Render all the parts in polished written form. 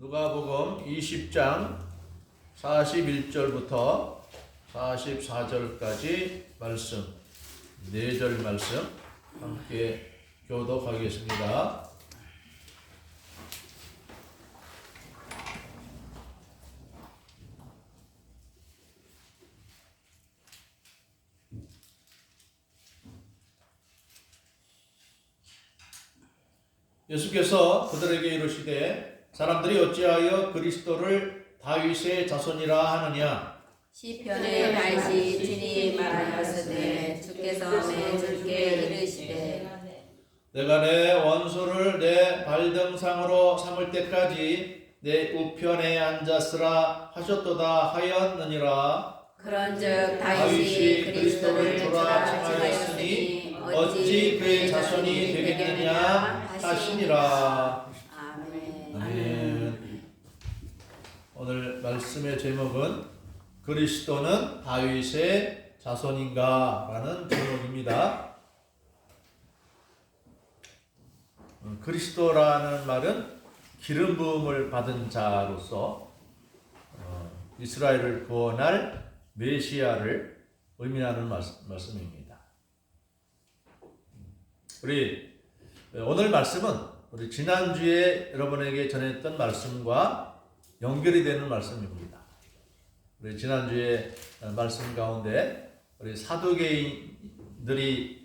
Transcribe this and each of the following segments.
누가복음 20장 41절부터 44절까지 말씀, 4절 말씀 함께 교독하겠습니다. 예수께서 그들에게 이르시되 사람들이 어찌하여 그리스도를 다윗의 자손이라 하느냐. 시편의 다윗이 친히 말하였으되 주께서 내 주께 이르시되 내가 내 원수를 내 발등상으로 삼을 때까지 내 우편에 앉았으라 하셨도다 하였느니라. 그런즉 다윗이 그리스도를 주라 칭하였으니 어찌 그의 자손이 되겠느냐 하시니라. 아멘. 오늘 말씀의 제목은 그리스도는 다윗의 자손인가? 라는 제목입니다. 그리스도라는 말은 기름 부음을 받은 자로서 이스라엘을 구원할 메시아를 의미하는 말씀입니다. 우리 오늘 말씀은 우리 지난주에 여러분에게 전했던 말씀과 연결이 되는 말씀입니다. 우리 지난주에 말씀 가운데 우리 사두개인들이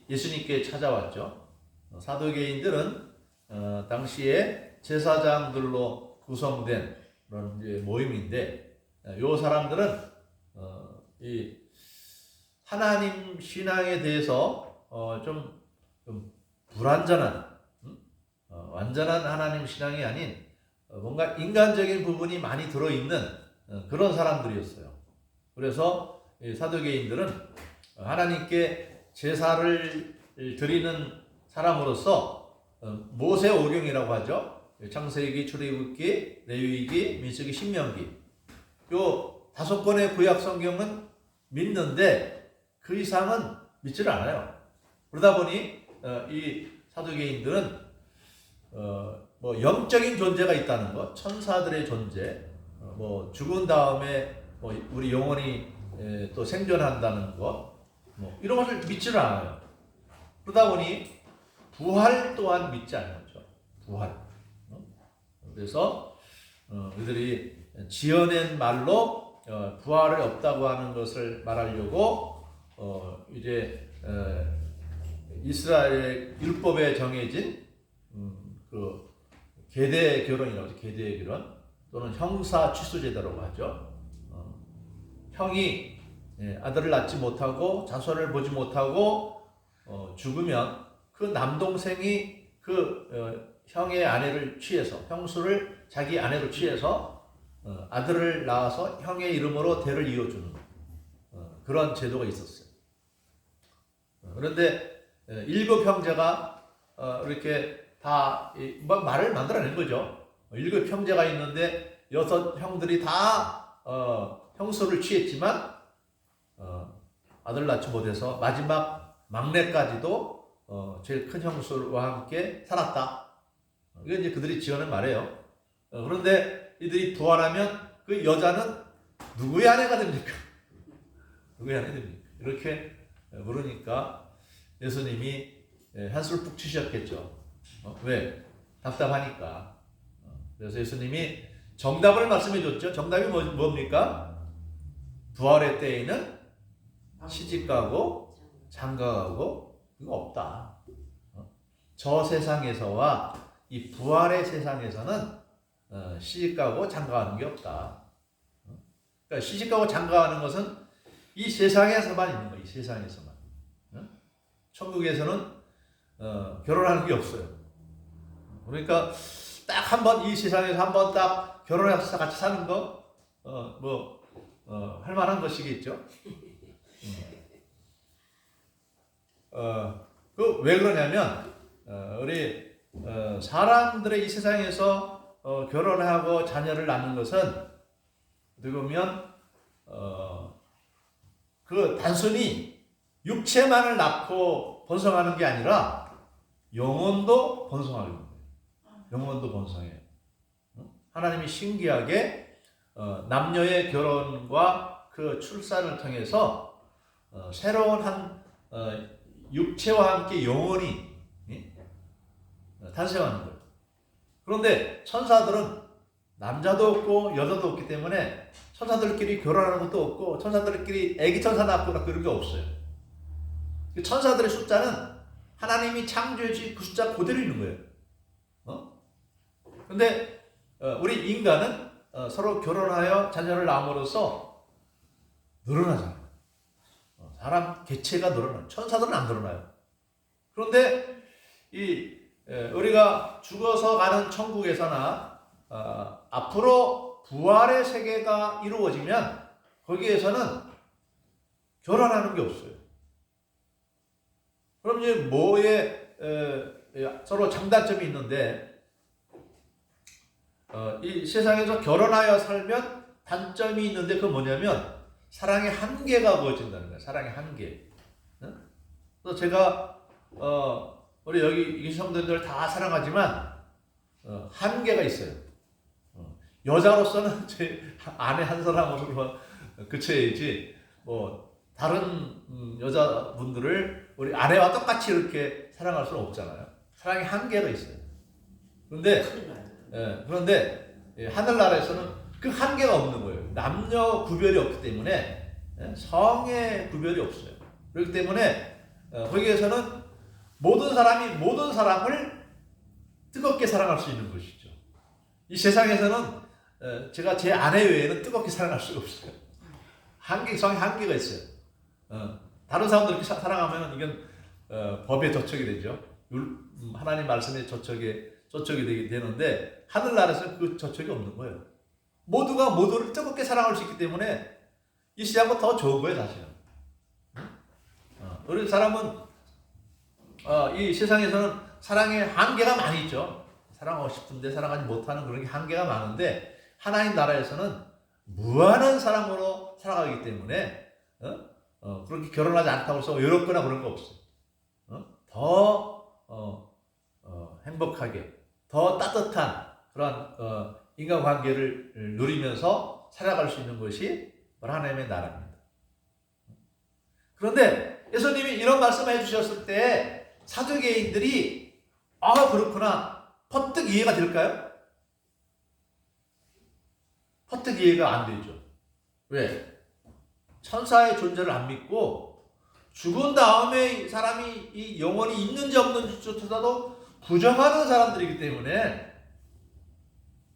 예수님께 찾아왔죠. 사두개인들은 당시에 제사장들로 구성된 그런 모임인데, 이 사람들은 이 하나님 신앙에 대해서 좀 불완전한, 완전한 하나님 신앙이 아닌 뭔가 인간적인 부분이 많이 들어있는 그런 사람들이었어요. 그래서 사두개인들은 하나님께 제사를 드리는 사람으로서 모세 오경이라고 하죠. 창세기, 출애굽기, 레위기, 민수기, 신명기, 요 5권의 구약 성경은 믿는데 그 이상은 믿지를 않아요. 그러다 보니 이 사두개인들은 뭐 영적인 존재가 있다는 것, 천사들의 존재, 뭐 죽은 다음에 뭐 우리 영혼이 또 생존한다는 것, 뭐 이런 것을 믿지를 않아요. 그러다 보니 부활 또한 믿지 않는 거죠. 부활. 그래서 그들이 지어낸 말로 부활이 없다고 하는 것을 말하려고 이제 이스라엘의 율법에 정해진 그 계대 결혼이라고 하죠. 계대 결혼 또는 형사 취소 제도라고 하죠. 형이 아들을 낳지 못하고 자손을 보지 못하고 죽으면 그 남동생이 그 형의 아내를 취해서, 형수를 자기 아내로 취해서 아들을 낳아서 형의 이름으로 대를 이어주는 그런 제도가 있었어요. 그런데 7 형제가 이렇게 다 말을 만들어낸 거죠. 7 형제가 있는데 6 형들이 다 형수를 취했지만 아들 낳지 못해서 마지막 막내까지도 제일 큰 형수와 함께 살았다. 이게 이제 그들이 지어낸 말이에요. 그런데 이들이 부활하면 그 여자는 누구의 아내가 됩니까? 누구의 아내 됩니까? 이렇게 물으니까 예수님이 한술 푹 치셨겠죠. 왜? 답답하니까. 그래서 예수님이 정답을 말씀해 줬죠. 정답이 뭡니까? 부활의 때에는 시집가고 장가가고 이거 없다. 저 세상에서와 이 부활의 세상에서는 시집가고 장가가는 게 없다. 그러니까 시집가고 장가가는 것은 이 세상에서만 있는 거예요. 이 세상에서만. 천국에서는 결혼하는 게 없어요. 그러니까 딱 한 번 이 세상에서 한 번 딱 결혼해서 같이 사는 거 할 만한 것이겠죠. 그 왜 그러냐면 우리 사람들의 이 세상에서 결혼하고 자녀를 낳는 것은 어떻게 보면 그 단순히 육체만을 낳고 번성하는 게 아니라 영혼도 번성하는 거예요. 영혼도 번성해요. 하나님이 신기하게 남녀의 결혼과 그 출산을 통해서 새로운 한 육체와 함께 영혼이 탄생하는 거예요. 그런데 천사들은 남자도 없고 여자도 없기 때문에 천사들끼리 결혼하는 것도 없고 천사들끼리 애기 천사 낳고 그런 게 없어요. 천사들의 숫자는 하나님이 창조해 주신 그 숫자 그대로 있는 거예요. 그런데 우리 인간은 서로 결혼하여 자녀를 낳음으로써 늘어나잖아요. 사람 개체가 늘어나요. 천사들은 안 늘어나요. 그런데 우리가 죽어서 가는 천국에서나 앞으로 부활의 세계가 이루어지면 거기에서는 결혼하는 게 없어요. 그럼 이제 뭐에 서로 장단점이 있는데 이 세상에서 결혼하여 살면 단점이 있는데 그건 뭐냐면 사랑의 한계가 부어진다는 거예요. 사랑의 한계. 그래서 제가 우리 여기 계신 성도님들 다 사랑하지만 한계가 있어요. 여자로서는 제 아내 한 사람으로 그쳐야지 뭐 다른 여자분들을 우리 아내와 똑같이 이렇게 사랑할 수는 없잖아요. 사랑의 한계가 있어요. 그런데 하늘나라에서는 그 한계가 없는 거예요. 남녀 구별이 없기 때문에 성의 구별이 없어요. 그렇기 때문에 거기에서는 모든 사람이 모든 사람을 뜨겁게 사랑할 수 있는 것이죠. 이 세상에서는 제가 제 아내 외에는 뜨겁게 사랑할 수가 없어요. 성의 한계가 있어요. 다른 사람들 이렇게 사랑하면 이건 법에 저촉이 되죠. 하나님 말씀에 저촉이 되는데 하늘나라에서는 그 저촉이 없는 거예요. 모두가 모두를 뜨겁게 사랑할 수 있기 때문에 이 시장은 더 좋은 거예요, 사실은. 우리 사람은 이 세상에서는 사랑의 한계가 많이 있죠. 사랑하고 싶은데 사랑하지 못하는 그런 한계가 많은데 하나님 나라에서는 무한한 사랑으로 살아가기 때문에 그렇게 결혼하지 않다고 해서 외롭거나 그런 거 없어요. 더 행복하게, 더 따뜻한 그런 인간관계를 누리면서 살아갈 수 있는 것이 하나님의 나라입니다. 그런데 예수님이 이런 말씀을 해주셨을 때 사두개인들이 그렇구나 퍼뜩 이해가 될까요? 퍼뜩 이해가 안 되죠. 왜? 천사의 존재를 안 믿고 죽은 다음에 사람이 이 영혼이 있는지 없는지조차도 부정하는 사람들이기 때문에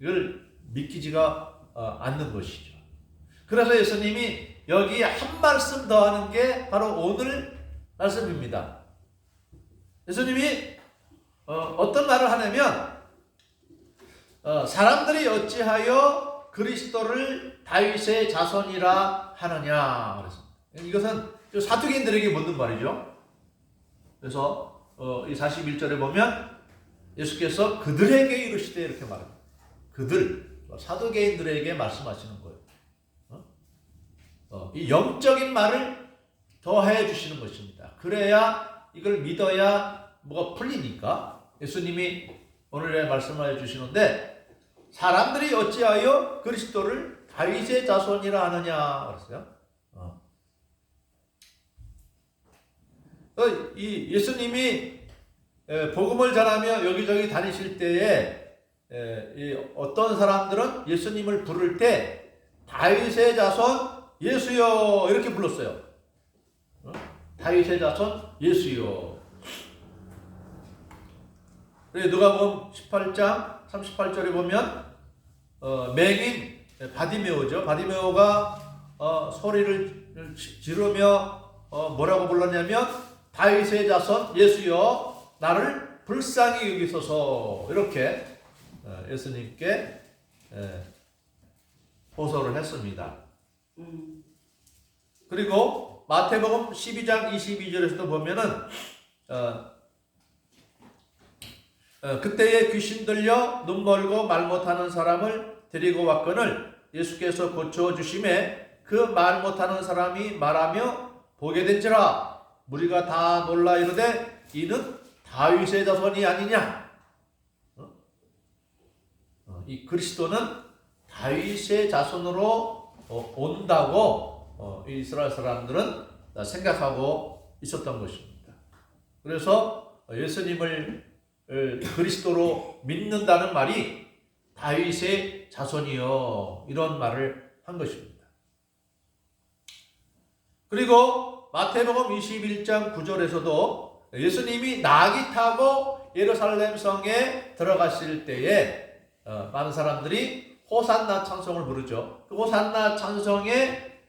이걸 믿기지가 않는 것이죠. 그래서 예수님이 여기 한 말씀 더 하는 게 바로 오늘 말씀입니다. 예수님이 어떤 말을 하냐면 사람들이 어찌하여 그리스도를 다윗의 자손이라 하느냐 그랬습니다. 이것은 사두개인들에게 묻는 말이죠. 그래서 이 41절에 보면 예수께서 그들에게 이르시되 이렇게 말합니다. 그들 사두개인들에게 말씀하시는 거예요. 이 영적인 말을 더해 주시는 것입니다. 그래야 이걸 믿어야 뭐가 풀리니까 예수님이 오늘의 말씀을 해주시는데 사람들이 어찌하여 그리스도를 다윗의 자손이라 하느냐 그랬어요. 이 예수님이 복음을 전하며 여기저기 다니실 때에 어떤 사람들은 예수님을 부를 때 다윗의 자손 예수여 이렇게 불렀어요. 다윗의 자손 예수여. 누가복음 18장 38절에 보면 맹인 바디메오죠. 바디메오가 소리를 지르며 뭐라고 불렀냐면 다윗의 자손 예수여 나를 불쌍히 여기소서 이렇게 예수님께 호소를 했습니다. 그리고 마태복음 12장 22절에서도 보면은 그때에 귀신 들려 눈 멀고 말 못하는 사람을 데리고 왔거늘 예수께서 고쳐 주심에 그 말 못하는 사람이 말하며 보게 된지라 무리가 다 놀라 이르되 이는 다윗의 자손이 아니냐. 이 그리스도는 다윗의 자손으로 온다고 이스라엘 사람들은 생각하고 있었던 것입니다. 그래서 예수님을 그리스도로 믿는다는 말이 다윗의 자손이요, 이런 말을 한 것입니다. 그리고 마태복음 21장 9절에서도 예수님이 나귀 타고 예루살렘 성에 들어가실 때에 많은 사람들이 호산나 찬송을 부르죠. 그 호산나 찬송에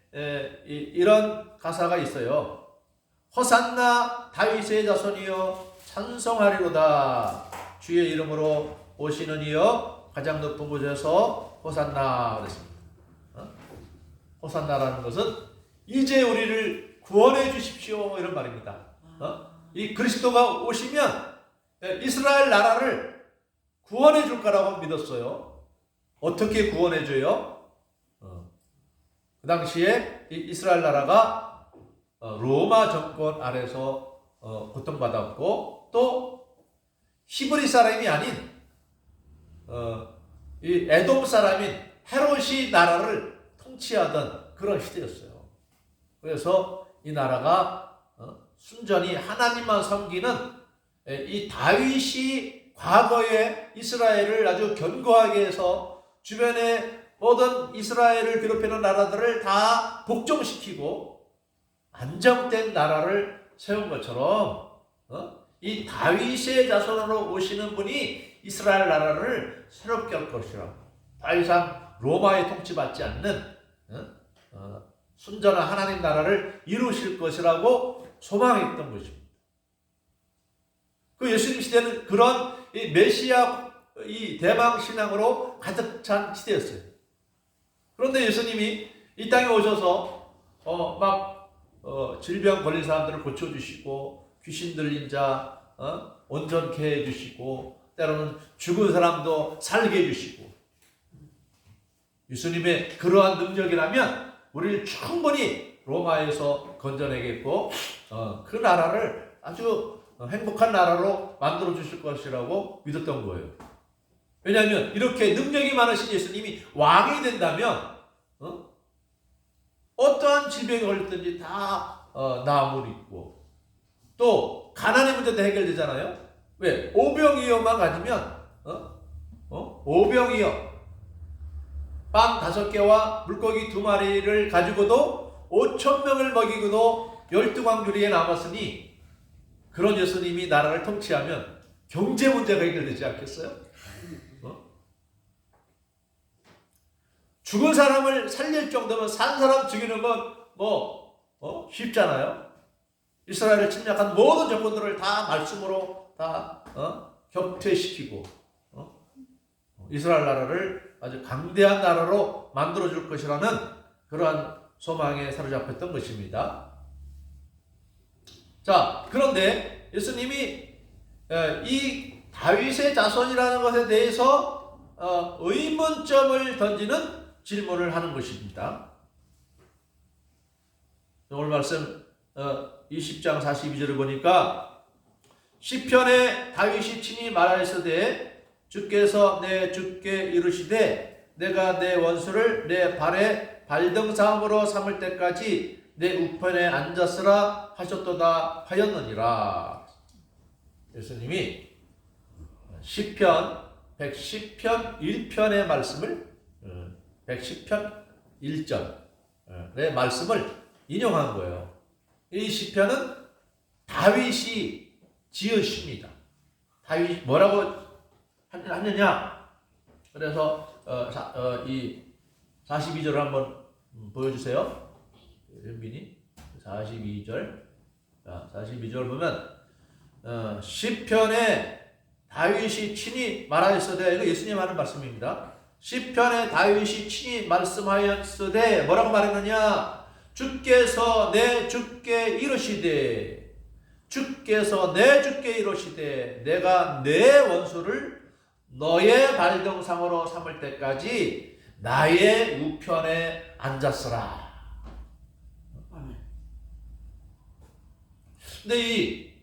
이런 가사가 있어요. 호산나 다윗의 자손이여 찬송하리로다. 주의 이름으로 오시는 이여 가장 높은 곳에서 호산나 그랬습니다. 호산나라는 것은 이제 우리를 구원해 주십시오, 이런 말입니다. 이 그리스도가 오시면 이스라엘 나라를 구원해 줄 거라고 믿었어요. 어떻게 구원해 줘요? 그 당시에 이 이스라엘 나라가 로마 정권 아래서 고통받았고, 또 히브리 사람이 아닌 이 에돔 사람인 헤롯이 나라를 통치하던 그런 시대였어요. 그래서 이 나라가 순전히 하나님만 섬기는 이 다윗이 과거에 이스라엘을 아주 견고하게 해서 주변의 모든 이스라엘을 괴롭히는 나라들을 다 복종시키고 안정된 나라를 세운 것처럼 이 다윗의 자손으로 오시는 분이 이스라엘 나라를 새롭게 할 것이라고, 더 이상 로마의 통치받지 않는 순전한 하나님 나라를 이루실 것이라고 소망했던 것입니다. 그 예수님 시대는 그런 이 메시아 이 대망 신앙으로 가득 찬 시대였어요. 그런데 예수님이 이 땅에 오셔서 질병 걸린 사람들을 고쳐주시고, 귀신 들린 자 온전케 해주시고, 때로는 죽은 사람도 살게 해주시고, 예수님의 그러한 능력이라면 우리를 충분히 로마에서 건져내겠고 그 나라를 아주 행복한 나라로 만들어 주실 것이라고 믿었던 거예요. 왜냐하면 이렇게 능력이 많으신 예수님이 왕이 된다면 어떠한 질병이 걸렸든지 다 나음을 입고, 또 가난의 문제도 해결되잖아요. 왜? 오병이어만 가지면 오병이어 빵 5개와 물고기 2마리를 가지고도 5,000명을 먹이고도 12광주리에 남았으니, 그런 예수님이 나라를 통치하면 경제 문제가 해결되지 않겠어요? 죽은 사람을 살릴 정도면 산 사람 죽이는 건 쉽잖아요. 이스라엘을 침략한 모든 정권들을 다 말씀으로 다 격퇴시키고 이스라엘 나라를 아주 강대한 나라로 만들어줄 것이라는 그러한 소망에 사로잡혔던 것입니다. 자, 그런데 예수님이 이 다윗의 자손이라는 것에 대해서 의문점을 던지는 질문을 하는 것입니다. 오늘 말씀 20장 42절을 보니까, 시편에 다윗이 친히 말하였으되 주께서 내 주께 이르시되 내가 내 원수를 내 발에 발등상으로 삼을 때까지 내 우편에 앉았으라 하셨도다 하였느니라. 예수님이 시편 110편 1편의 말씀을 110편 1절의 말씀을 인용한 거예요. 이 시편은 다윗이 지으십니다. 다윗이 뭐라고 하느냐? 그래서 이 42절을 한번 보여주세요. 현빈이 42절. 자, 42절 보면 시편에 다윗이 친히 말하였으되, 이거 예수님 하는 말씀입니다. 시편에 다윗이 친히 말씀하였으되 뭐라고 말했느냐? 주께서 내 주께 이르시되, 주께서 내 주께 이르시되 내가 내 원수를 너의 발등상으로 삼을 때까지 나의 우편에 앉았으라. 근데 이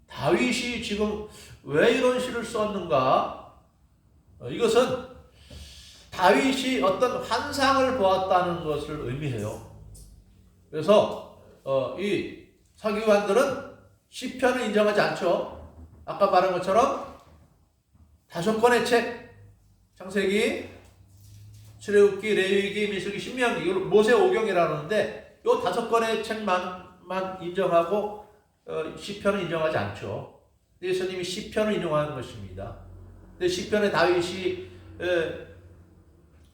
다윗이 지금 왜 이런 시를 썼는가? 이것은 다윗이 어떤 환상을 보았다는 것을 의미해요. 그래서 이 서기관들은 시편을 인정하지 않죠. 아까 말한 것처럼 5권의 책, 창세기, 출애굽기, 레위기, 민수기, 신명기, 이걸 모세 오경이라는데 이 5권의 책만 인정하고 시편을 인정하지 않죠. 예수님이 시편을 인용하는 것입니다. 근데 시편에 다윗이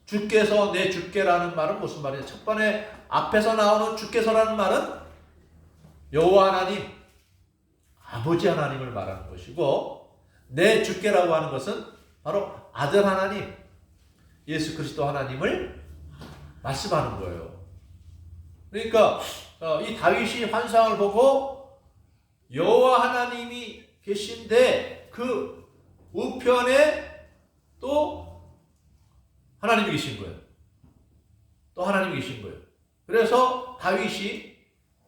주께서 내 주께라는 말은 무슨 말이에요? 첫 번에 앞에서 나오는 주께서라는 말은 여호와 하나님, 아버지 하나님을 말하는 것이고, 내 주께라고 하는 것은 바로 아들 하나님, 예수 그리스도 하나님을 말씀하는 거예요. 그러니까 이 다윗이 환상을 보고 여호와 하나님이 계신데 그 우편에 또 하나님이 계신 거예요. 또 하나님이 계신 거예요. 그래서 다윗이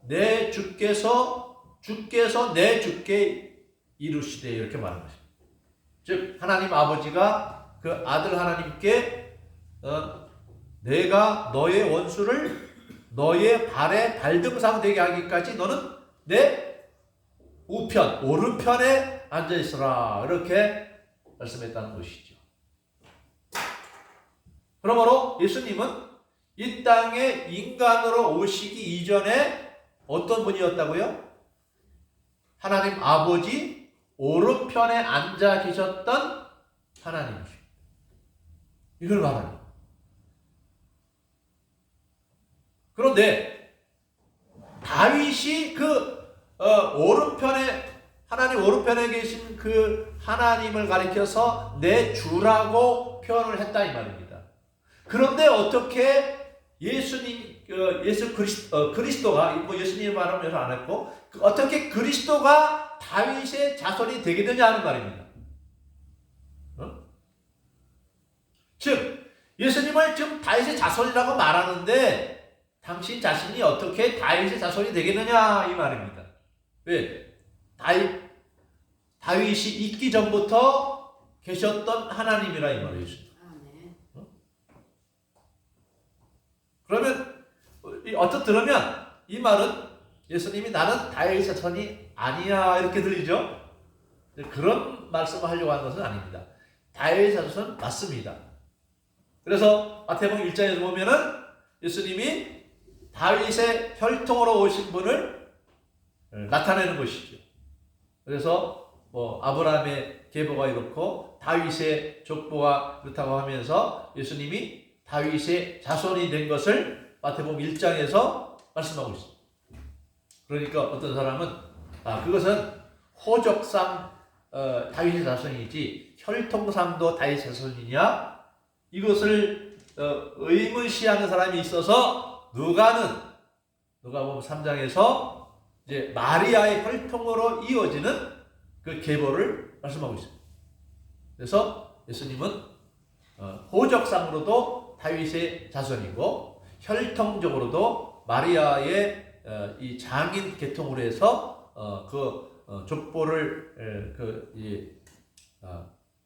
내 주께서 내 주께 이루시되 이렇게 말하는 것입니다. 즉 하나님 아버지가 그 아들 하나님께 내가 너의 원수를 너의 발에 발등상 되게 하기까지 너는 내 우편 오른편에 앉아 있으라 이렇게 말씀했다는 것이죠. 그러므로 예수님은 이 땅에 인간으로 오시기 이전에 어떤 분이었다고요? 하나님 아버지 오른편에 앉아 계셨던 하나님이십니다. 이걸 말하는. 그런데 다윗이 그 오른편에 하나님 오른편에 계신 그 하나님을 가리켜서 내 주라고 표현을 했다 이 말입니다. 그런데 어떻게 예수 그리스도가 뭐 예수님 말하면 안 했고 어떻게 그리스도가 다윗의 자손이 되게 되냐 하는 말입니다. 즉 예수님을 지금 다윗의 자손이라고 말하는데 당신 자신이 어떻게 다윗의 자손이 되겠느냐 이 말입니다. 왜? 다윗이 있기 전부터 계셨던 하나님이라 이 말이죠. 그러면 어떻게 들으면 이 말은 예수님이 나는 다윗의 자손이 아니야 이렇게 들리죠. 그런 말씀을 하려고 하는 것은 아닙니다. 다윗의 자손은 맞습니다. 그래서 마태복음 1장에서 보면은 예수님이 다윗의 혈통으로 오신 분을 나타내는 것이죠. 그래서 뭐 아브라함의 계보가 이렇고 다윗의 족보가 그렇다고 하면서 예수님이 다윗의 자손이 된 것을 마태복음 1장에서 말씀하고 있습니다. 그러니까 어떤 사람은 그것은 호적상 다윗의 자손이지 혈통상도 다윗의 자손이냐 이것을 의문시하는 사람이 있어서 누가복음 3장에서 이제 마리아의 혈통으로 이어지는 그 계보를 말씀하고 있습니다. 그래서 예수님은 호적상으로도 다윗의 자손이고 혈통적으로도 마리아의 이 장인 계통으로 해서 족보를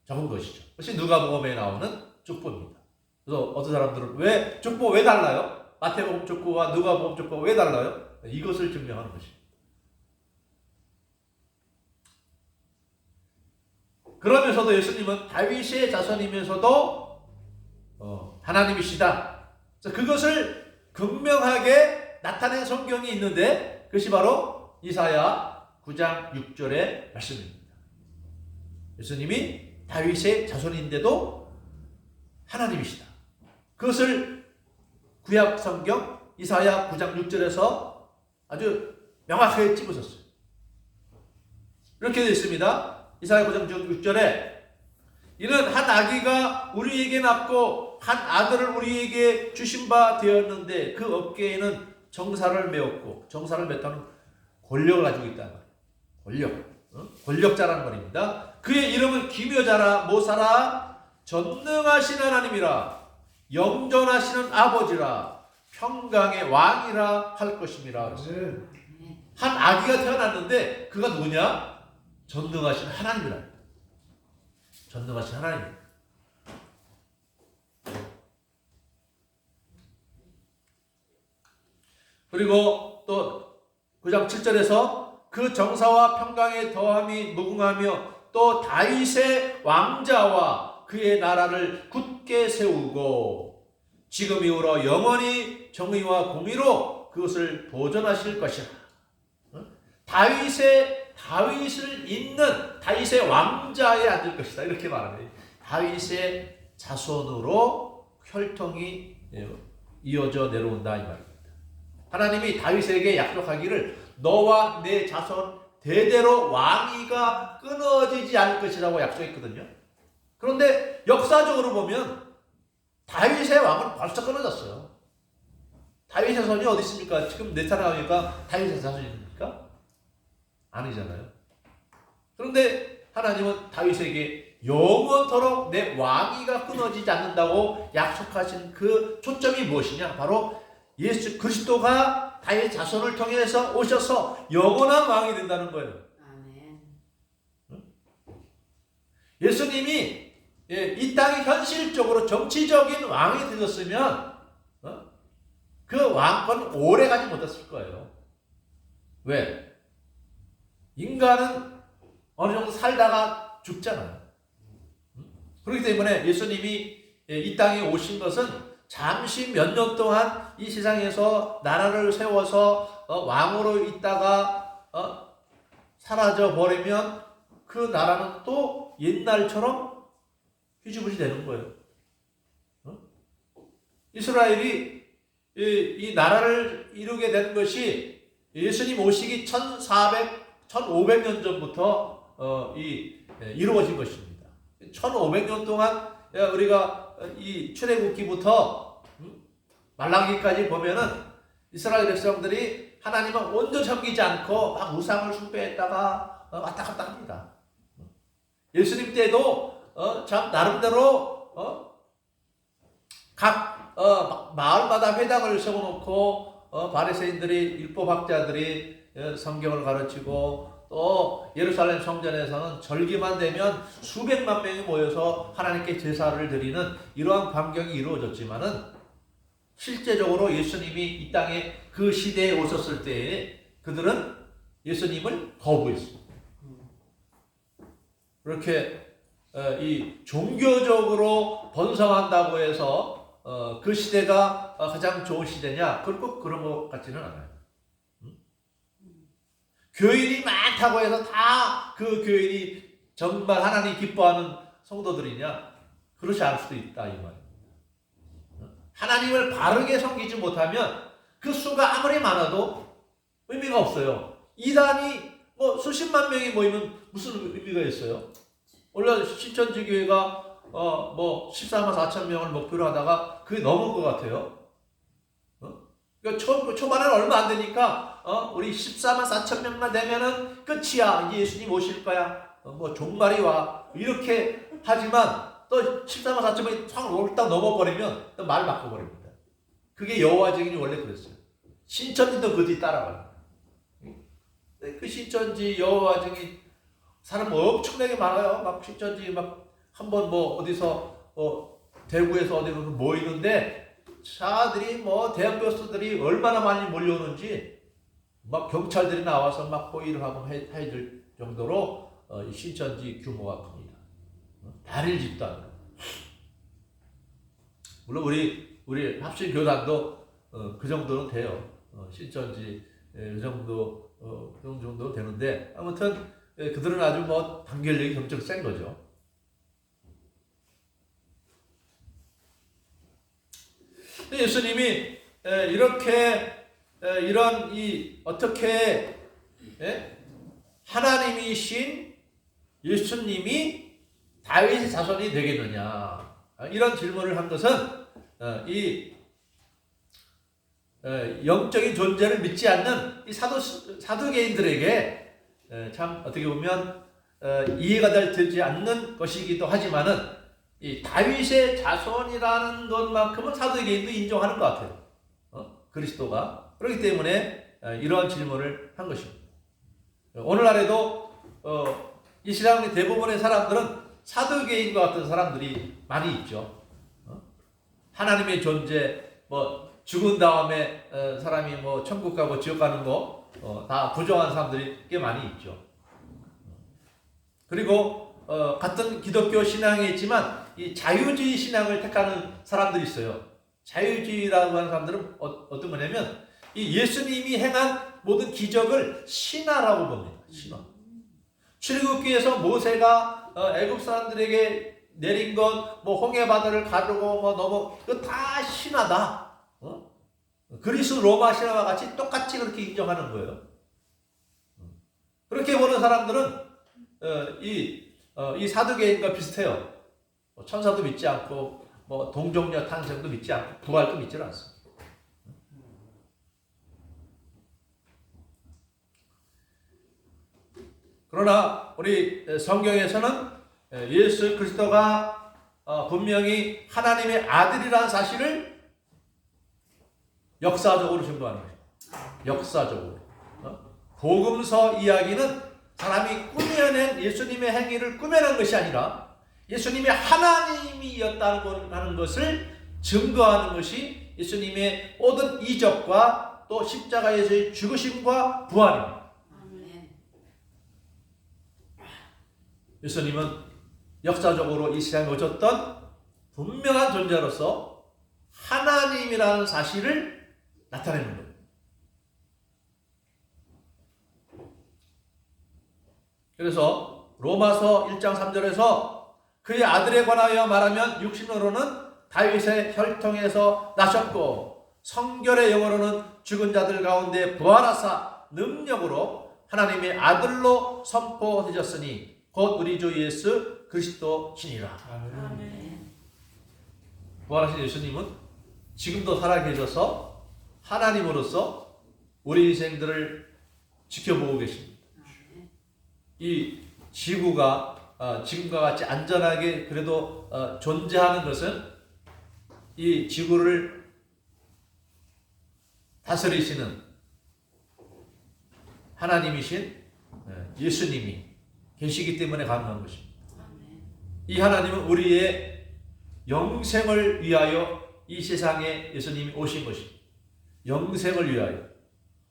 적은 것이죠. 그것이 누가복음에 나오는 족보입니다. 그래서 어떤 사람들은 족보 왜 달라요? 마태복음 족보와 누가복음 족보가 왜 달라요? 이것을 증명하는 것입니다. 그러면서도 예수님은 다윗의 자손이면서도 하나님이시다. 그것을 극명하게 나타낸 성경이 있는데 그것이 바로 이사야 9장 6절의 말씀입니다. 예수님이 다윗의 자손인데도 하나님이시다. 그것을 구약 성경 이사야 9장 6절에서 아주 명확하게 찝으셨어요. 이렇게 되어 있습니다. 이사야 9장 6절에 이는 한 아기가 우리에게 낳고 한 아들을 우리에게 주신 바 되었는데 그 어깨에는 정사를 메었고 정사를 메었다는 권력을 가지고 있다는 말이에요. 권력자라는 말입니다. 그의 이름은 기묘자라 모사라 전능하신 하나님이라 영존하시는 아버지라 평강의 왕이라 할 것임이라. 한 아기가 태어났는데 그가 누구냐? 전능하신 하나님이라. 전능하신 하나님. 그리고 또 9장 7절에서 그 정사와 평강에 더함이 무궁하며 또 다윗의 왕자와 그의 나라를 굳게 세우고 지금 이후로 영원히 정의와 공의로 그것을 보존하실 것이라. 다윗을 잇는 다윗의 왕자에 앉을 것이다. 이렇게 말합니다. 다윗의 자손으로 혈통이 이어져 내려온다 이 말입니다. 하나님이 다윗에게 약속하기를 너와 내 자손 대대로 왕위가 끊어지지 않을 것이라고 약속했거든요. 그런데 역사적으로 보면 다윗의 왕은 벌써 끊어졌어요. 다윗의 자손이 어디 있습니까? 지금 내 사람이니까 다윗의 자손이 있습니까? 아니잖아요. 그런데 하나님은 다윗에게 영원토록 내 왕위가 끊어지지 않는다고 약속하신 그 초점이 무엇이냐? 바로 예수 그리스도가 다윗 자손을 통해서 오셔서 영원한 왕이 된다는 거예요. 아멘. 예수님이 이 땅에 현실적으로 정치적인 왕이 되셨으면 그 왕권 오래 가지 못했을 거예요. 왜? 인간은 어느 정도 살다가 죽잖아요. 그렇기 때문에 예수님이 이 땅에 오신 것은 잠시 몇 년 동안 이 세상에서 나라를 세워서 왕으로 있다가 사라져 버리면 그 나라는 또 옛날처럼 휘주부지 되는 거예요. 이스라엘이 이 나라를 이루게 된 것이 예수님 오시기 1500년 전부터 이루어진 것입니다. 1500년 동안 우리가 이 출애굽기부터 말라기까지 보면은 이스라엘 백성들이 하나님을 온전히 섬기지 않고 막 우상을 숭배했다가 왔다 갔다 합니다. 예수님 때도 참 나름대로 각 마을마다 회당을 세워놓고 바리새인들이 율법학자들이 성경을 가르치고 또 예루살렘 성전에서는 절기만 되면 수백만 명이 모여서 하나님께 제사를 드리는 이러한 광경이 이루어졌지만은 실제적으로 예수님이 이 땅에 그 시대에 오셨을 때에 그들은 예수님을 거부했습니다. 그렇게 이 종교적으로 번성한다고 해서 그 시대가 가장 좋은 시대냐? 꼭 그런 것 같지는 않아요. 교인이 많다고 해서 다 그 교인이 정말 하나님 기뻐하는 성도들이냐? 그렇지 않을 수도 있다 이 말입니다. 하나님을 바르게 섬기지 못하면 그 수가 아무리 많아도 의미가 없어요. 이단이 수십만 명이 모이면 무슨 의미가 있어요? 원래 신천지교회가 14만 4천 명을 목표로 하다가 그게 넘은 것 같아요. 그러니까 초반에는 얼마 안 되니까 우리 14만 4천 명만 되면은 끝이야. 이제 예수님 오실 거야. 종말이 와. 이렇게 하지만 또 14만 4천 명이 확 옳딱 넘어버리면 또 말 바꿔버립니다. 그게 여호와 증인이 원래 그랬어요. 신천지도 그 뒤 따라가요. 그 신천지 여호와 증인 사람 엄청나게 많아요. 막 신천지 막 한번 어디서 대구에서 어디서 모이는데 자들이 대학 교수들이 얼마나 많이 몰려오는지 막 경찰들이 나와서 막 호의를 하고 해줄 정도로 이 신천지 규모가 큽니다. 다릴 집단. 물론 우리 합신 교단도 그 정도는 돼요. 신천지 그 정도 되는데 아무튼 그들은 아주 단결력이 엄청 센 거죠. 예수님이 이렇게 어떻게 하나님이신 예수님이 다윗의 자손이 되겠느냐 이런 질문을 한 것은 이 영적인 존재를 믿지 않는 이 사두개인들에게 참 어떻게 보면 이해가 되지 않는 것이기도 하지만은 이 다윗의 자손이라는 것만큼은 사도개인도 인정하는 것 같아요. 그리스도가. 그렇기 때문에 이러한 질문을 한 것입니다. 오늘날에도 이 세상의 대부분의 사람들은 사도개인과 같은 사람들이 많이 있죠. 하나님의 존재, 죽은 다음에 사람이 뭐 천국 가고 지옥 가는 거 다 부정한 사람들이 꽤 많이 있죠. 그리고 같은 기독교 신앙에 있지만 이 자유주의 신앙을 택하는 사람들이 있어요. 자유주의라고 하는 사람들은 어떤 거냐면 이 예수님이 행한 모든 기적을 신화라고 봅니다. 신화. 출애굽기에서 모세가 애굽 사람들에게 내린 것, 뭐 홍해 바다를 가르고 뭐 넘어, 이거 다 신화다. 그리스 로마 신화와 같이 똑같이 그렇게 인정하는 거예요. 그렇게 보는 사람들은 이 사두개인과 비슷해요. 뭐 천사도 믿지 않고 뭐 동정녀 탄생도 믿지 않고 부활도 믿지 않습니다. 그러나 우리 성경에서는 예수 그리스도가 분명히 하나님의 아들이라는 사실을 역사적으로 증거하는 거예요. 역사적으로. 복음서 이야기는 사람이 꾸며낸 예수님의 행위를 꾸며낸 것이 아니라 예수님이 하나님이었다는 것을 증거하는 것이 예수님의 모든 이적과 또 십자가에서의 죽으심과 부활입니다. 예수님은 역사적으로 이 세상에 오셨던 분명한 존재로서 하나님이라는 사실을 나타내는 거예요. 그래서 로마서 1장 3절에서 그의 아들에 관하여 말하면 육신으로는 다윗의 혈통에서 나셨고 성결의 영으로는 죽은 자들 가운데 부활하사 능력으로 하나님의 아들로 선포되셨으니 곧 우리 주 예수 그리스도시니라. 부활하신 예수님은 지금도 살아계셔서 하나님으로서 우리 인생들을 지켜보고 계십니다. 이 지구가 지금과 같이 안전하게 그래도 존재하는 것은 이 지구를 다스리시는 하나님이신 예수님이 계시기 때문에 가능한 것입니다. 이 하나님은 우리의 영생을 위하여 이 세상에 예수님이 오신 것입니다. 영생을 위하여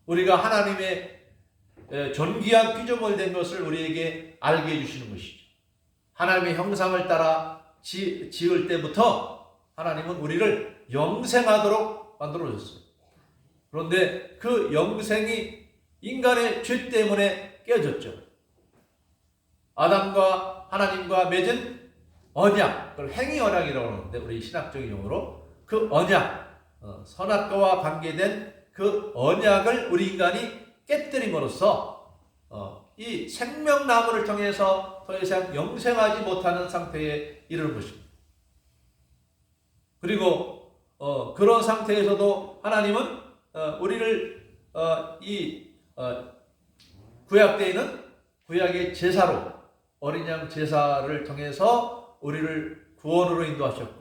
우리가 하나님의 존귀한 피조물 된 것을 우리에게 알게 해주시는 것이죠. 하나님의 형상을 따라 지을 때부터 하나님은 우리를 영생하도록 만들어 줬어요. 그런데 그 영생이 인간의 죄 때문에 깨어졌죠. 아담과 하나님과 맺은 언약, 그걸 행위 언약이라고 하는데 우리 신학적인 용어로 그 언약, 선악과와 관계된 그 언약을 우리 인간이 깨뜨림으로써 이 생명나무를 통해서 더 이상 영생하지 못하는 상태에 이르는 것입니다. 그리고 그런 상태에서도 하나님은 우리를 구약 때에는 구약의 제사로 어린 양 제사를 통해서 우리를 구원으로 인도하셨고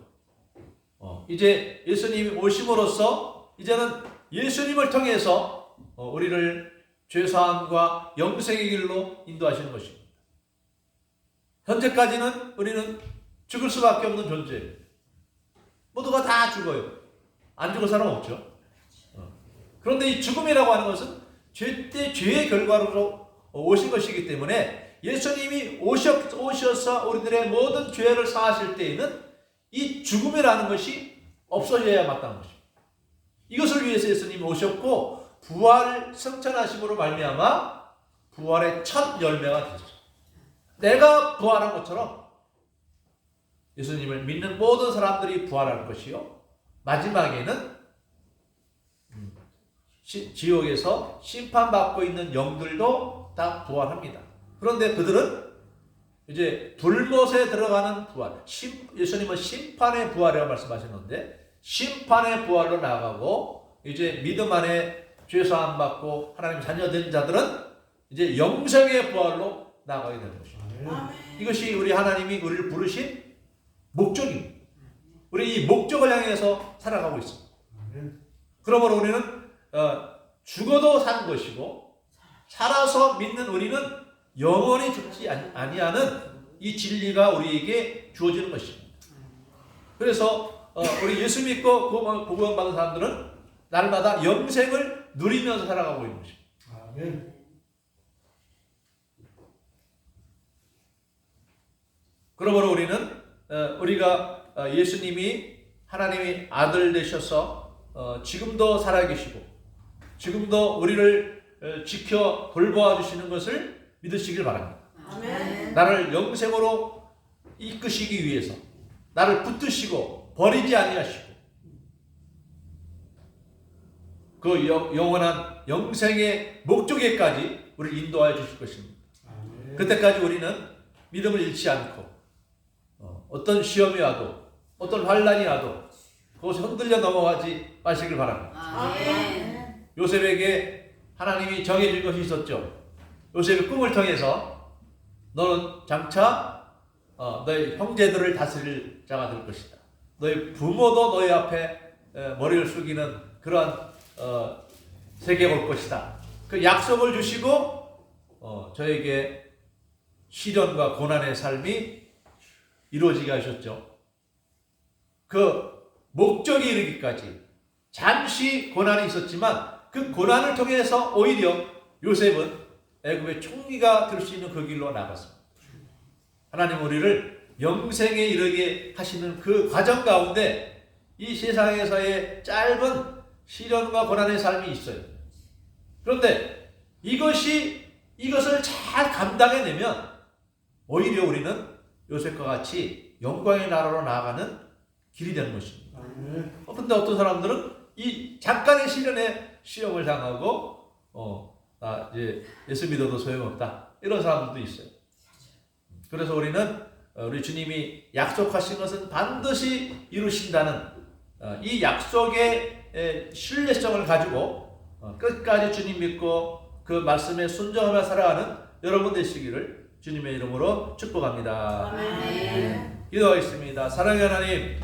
이제 예수님이 오심으로써 이제는 예수님을 통해서 우리를 죄사함과 영생의 길로 인도하시는 것입니다. 현재까지는 우리는 죽을 수밖에 없는 존재예요. 모두가 다 죽어요. 안 죽을 사람 없죠. 그런데 이 죽음이라고 하는 것은 죄 때 죄의 결과로 오신 것이기 때문에 예수님이 오셔서 우리들의 모든 죄를 사하실 때에는 이 죽음이라는 것이 없어져야 마땅한 것입니다. 이것을 위해서 예수님이 오셨고 부활 성천하심으로 말미암아 부활의 첫 열매가 되셨죠. 내가 부활한 것처럼 예수님을 믿는 모든 사람들이 부활할 것이요 마지막에는 지옥에서 심판받고 있는 영들도 다 부활합니다. 그런데 그들은 이제 불못에 들어가는 부활, 예수님은 심판의 부활이라고 말씀하셨는데 심판의 부활로 나아가고 이제 믿음 안에 죄사함 받고 하나님 자녀된 자들은 이제 영생의 부활로 나아가게 되는 것입니다. 이것이 우리 하나님이 우리를 부르신 목적입니다. 우리 이 목적을 향해서 살아가고 있습니다. 그러므로 우리는 죽어도 사는 것이고 살아서 믿는 우리는 영원히 죽지 아니하는 이 진리가 우리에게 주어지는 것입니다. 그래서 우리 예수 믿고 구원받은 사람들은 날마다 영생을 누리면서 살아가고 있는 것입니다. 아멘. 그러므로 우리가 예수님이 하나님의 아들 되셔서 지금도 살아계시고 지금도 우리를 지켜 돌보아 주시는 것을 믿으시길 바랍니다. 아멘. 나를 영생으로 이끄시기 위해서 나를 붙드시고 버리지 아니하시고 그 영원한 영생의 목적에까지 우리를 인도하여 주실 것입니다. 아멘. 그때까지 우리는 믿음을 잃지 않고 어떤 시험이 와도 어떤 환난이 와도 그것에 흔들려 넘어가지 마시길 바랍니다. 아멘. 요셉에게 하나님이 정해준 것이 있었죠. 요셉의 꿈을 통해서 너는 장차 너의 형제들을 다스릴 자가 될 것이다. 너의 부모도 너희 앞에 머리를 숙이는 그러한 세계가 올 것이다. 그 약속을 주시고 저에게 시련과 고난의 삶이 이루어지게 하셨죠. 그 목적에 이르기까지 잠시 고난이 있었지만 그 고난을 통해서 오히려 요셉은 애굽의 총리가 될 수 있는 그 길로 나갔습니다. 하나님 우리를 영생에 이르게 하시는 그 과정 가운데 이 세상에서의 짧은 시련과 고난의 삶이 있어요. 그런데 이것을 잘 감당해내면 오히려 우리는 요셉과 같이 영광의 나라로 나아가는 길이 되는 것입니다. 그런데 어떤 사람들은 이 잠깐의 시련에 시험을 당하고 이제 예수 믿어도 소용없다 이런 사람들도 있어요. 그래서 우리는 우리 주님이 약속하신 것은 반드시 이루신다는 이 약속의 신뢰성을 가지고 끝까지 주님 믿고 그 말씀에 순종하며 살아가는 여러분 되시기를 주님의 이름으로 축복합니다. 아멘. 기도하겠습니다. 사랑의 하나님,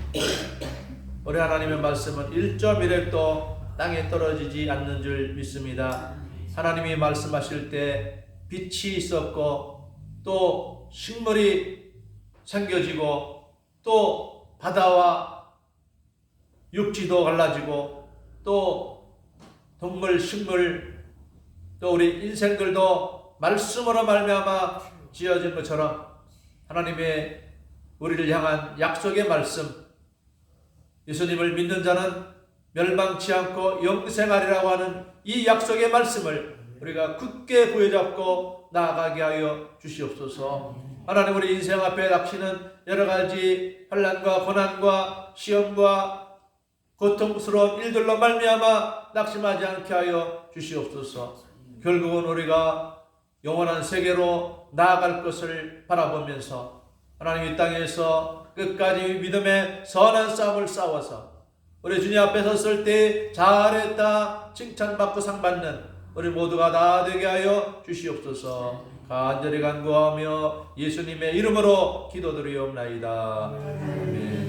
우리 하나님의 말씀은 1.1획도 땅에 떨어지지 않는 줄 믿습니다. 하나님이 말씀하실 때 빛이 있었고 또 식물이 생겨지고 또 바다와 육지도 갈라지고 또 동물, 식물 또 우리 인생들도 말씀으로 말미암아 지어진 것처럼 하나님의 우리를 향한 약속의 말씀 예수님을 믿는 자는 멸망치 않고 영생하리라고 하는 이 약속의 말씀을 우리가 굳게 부여잡고 나아가게 하여 주시옵소서. 하나님 우리 인생 앞에 닥치는 여러 가지 환난과 고난과 시험과 고통스러운 일들로 말미암아 낙심하지 않게 하여 주시옵소서. 결국은 우리가 영원한 세계로 나아갈 것을 바라보면서 하나님 이 땅에서 끝까지 믿음의 선한 싸움을 싸워서 우리 주님 앞에 섰을 때 잘했다 칭찬받고 상받는 우리 모두가 다 되게 하여 주시옵소서. 간절히 간구하며 예수님의 이름으로 기도드리옵나이다. 아멘.